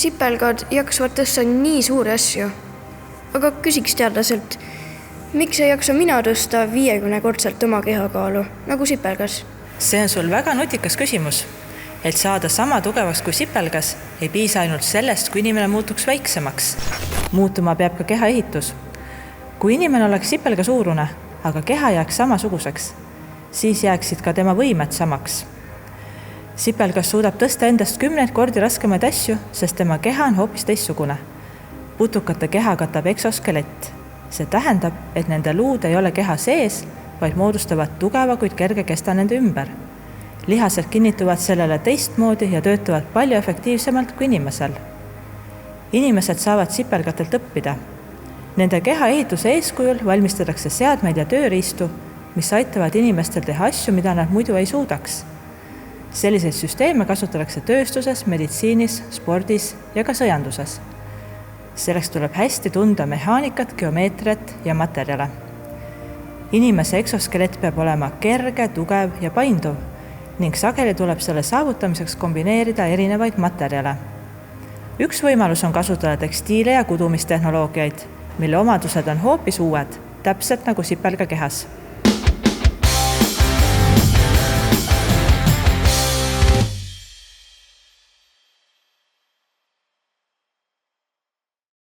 sipelgad jaksavad tõsta nii suuri asju. Aga küsiks teadlaselt, miks ei jaksa mina tõsta 50-kordselt oma kehakaalu, nagu sipelgas? See on sul väga nutikas küsimus. Et saada sama tugevaks kui sipelgas, ei piisa ainult sellest, kui inimene muutuks väiksemaks. Muutuma peab ka keha ehitus. Kui inimene oleks sipelga suurune, aga keha jääks samasuguseks, siis jääksid ka tema võimed samaks. Sipelgas suudab tõsta endast 10 kordi raskemaid asju, sest tema keha on hoopis teistsugune. Putukate keha katab eksoskelett. See tähendab, et nende luud ei ole keha sees, vaid moodustavad tugeva, kuid kerge kesta nende ümber. Lihased kinnituvad sellele teistmoodi ja töötavad palju efektiivsemalt kui inimesel. Inimesed saavad sipelgatelt õppida. Nende keha ehituse eeskujul valmistatakse seadmeid ja tööriistu, mis aitavad inimestel teha asju, mida nad muidu ei suudaks. Selliseid süsteeme kasutatakse tööstuses, meditsiinis, spordis ja ka sõjanduses. Selleks tuleb hästi tunda mehaanikat, geomeetriat ja materjale. Inimese eksoskelett peab olema kerge, tugev ja painduv ning sageli tuleb selle saavutamiseks kombineerida erinevaid materjale. Üks võimalus on kasutada tekstiile ja kudumistehnoloogiaid, mille omadused on hoopis uued, täpselt nagu sipelga kehas.